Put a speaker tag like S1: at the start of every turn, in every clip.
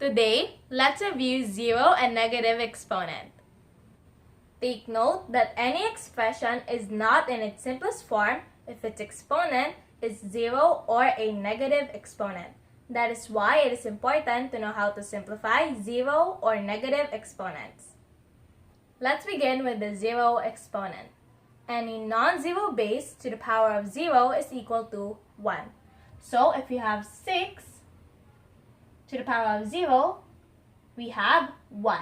S1: Today, let's review zero and negative exponent. Take note that any expression is not in its simplest form if its exponent is zero or a negative exponent. That is why it is important to know how to simplify zero or negative exponents. Let's begin with the zero exponent. Any non-zero base to the power of 0 is equal to 1. So if you have 6 to the power of 0, we have 1.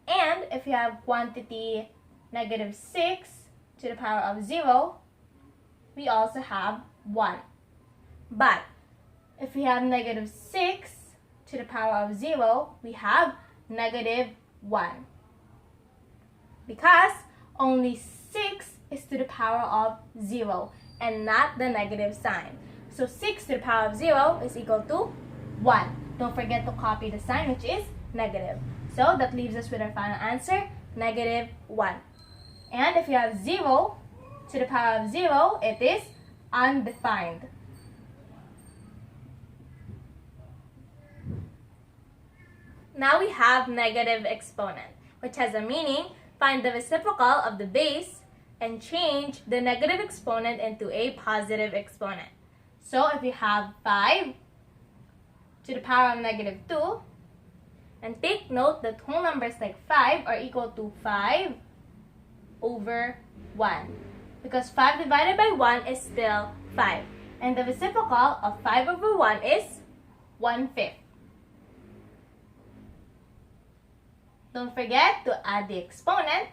S1: And if you have quantity negative 6 to the power of 0, we also have 1. But if we have negative 6 to the power of 0, we have negative 1. Because only 6 is to the power of 0 and not the negative sign. So 6 to the power of 0 is equal to 1. Don't forget to copy the sign, which is negative. So that leaves us with our final answer, negative 1. And if you have 0 to the power of 0, it is undefined. Now we have negative exponent, which has a meaning: find the reciprocal of the base and change the negative exponent into a positive exponent. So if you have 5 to the power of negative 2, and take note that whole numbers like 5 are equal to 5 over 1. Because 5 divided by 1 is still 5. And the reciprocal of 5 over 1 is 1/5. Don't forget to add the exponent,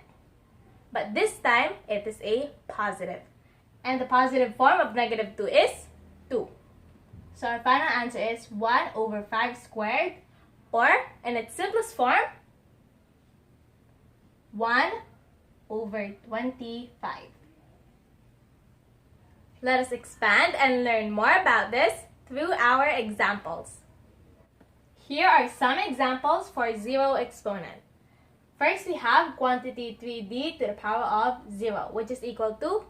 S1: but this time it is a positive. And the positive form of negative 2 is 2. So our final answer is 1 over 5 squared, or in its simplest form, 1 over 25. Let us expand and learn more about this through our examples. Here are some examples for zero exponent. First, we have quantity 3d to the power of 0, which is equal to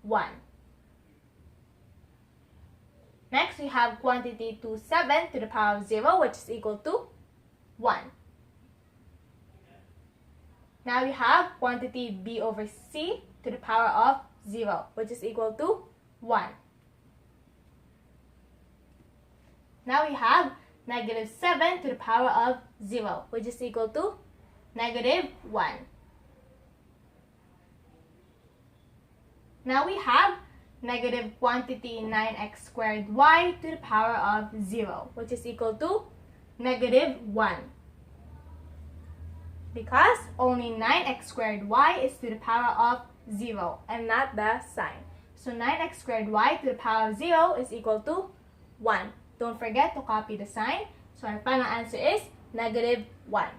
S1: 1. Next, we have quantity 27 to the power of 0, which is equal to 1. Now we have quantity b over c to the power of 0, which is equal to 1. Now we have negative 7 to the power of 0, which is equal to negative 1. Now we have negative quantity 9x squared y to the power of 0, which is equal to negative 1. Because only 9x squared y is to the power of 0 and not the sign. So 9x squared y to the power of 0 is equal to 1. Don't forget to copy the sign. So our final answer is negative 1.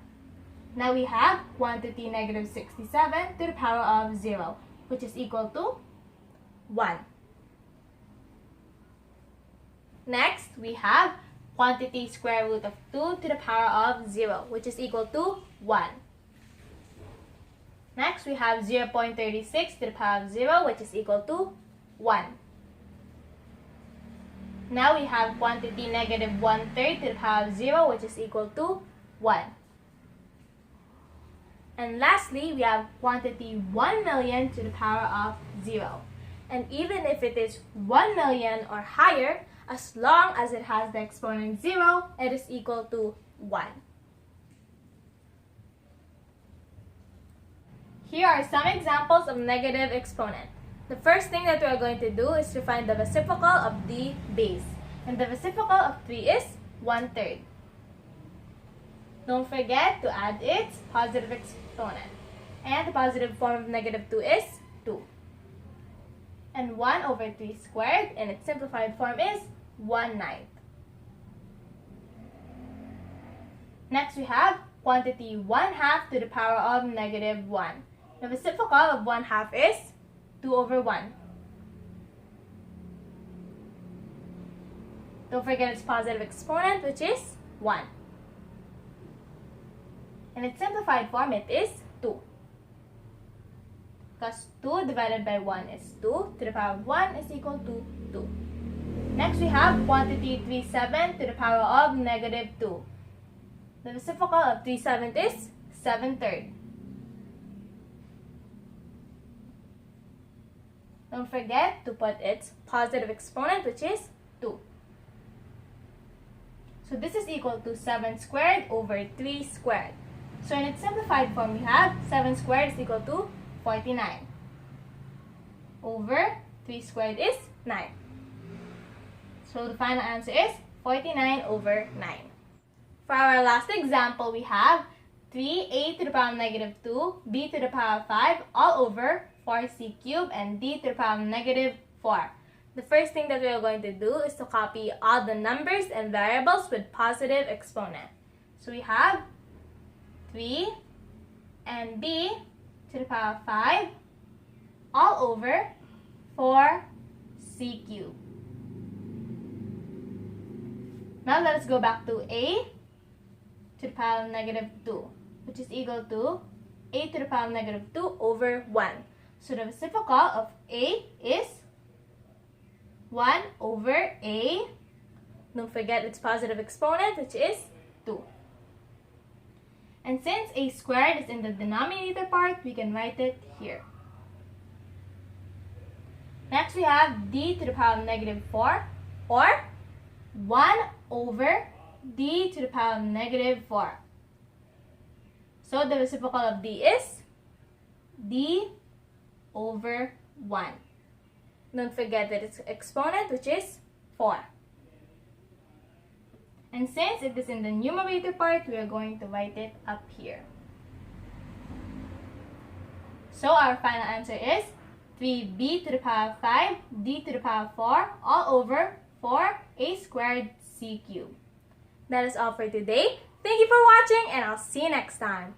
S1: Now we have quantity negative 67 to the power of 0, which is equal to 1. Next, we have quantity square root of 2 to the power of 0, which is equal to 1. Next, we have 0.36 to the power of 0, which is equal to 1. Now we have quantity negative 1/3 to the power of 0, which is equal to 1. And lastly, we have quantity 1 million to the power of 0. And even if it is 1 million or higher, as long as it has the exponent 0, it is equal to 1. Here are some examples of negative exponent. The first thing that we are going to do is to find the reciprocal of the base. And the reciprocal of 3 is 1/3. Don't forget to add its positive exponent. And the positive form of negative 2 is 2. And 1 over 3 squared in its simplified form is 1/9. Next, we have quantity 1/2 to the power of negative 1. The reciprocal of 1/2 is 2 over 1. Don't forget its positive exponent, which is 1. In its simplified form, it is 2. Because 2 divided by 1 is 2 to the power of 1 is equal to 2. Next, we have quantity 37 to the power of negative 2. The reciprocal of 3/7 is 7/3. Don't forget to put its positive exponent, which is 2. So this is equal to 7 squared over 3 squared. So in its simplified form, we have 7 squared is equal to 49. Over 3 squared is 9. So the final answer is 49 over 9. For our last example, we have 3a to the power of negative 2, b to the power of 5, all over 4c cubed, and d to the power of negative 4. The first thing that we are going to do is to copy all the numbers and variables with positive exponent. So we have 3 and b to the power of 5 all over 4c cubed. Now let us go back to a to the power of negative 2, which is equal to a to the power of negative 2 over 1. So the reciprocal of a is 1 over a. Don't forget its positive exponent, which is 2. And since a squared is in the denominator part, we can write it here. Next we have d to the power of negative 4, or 1 over d to the power of negative 4. So the reciprocal of d is d over 1. Don't forget that its exponent, which is 4. And since it is in the numerator part, we are going to write it up here. So our final answer is 3b to the power of 5, d to the power of 4, all over 4a squared c cubed. That is all for today. Thank you for watching, and I'll see you next time.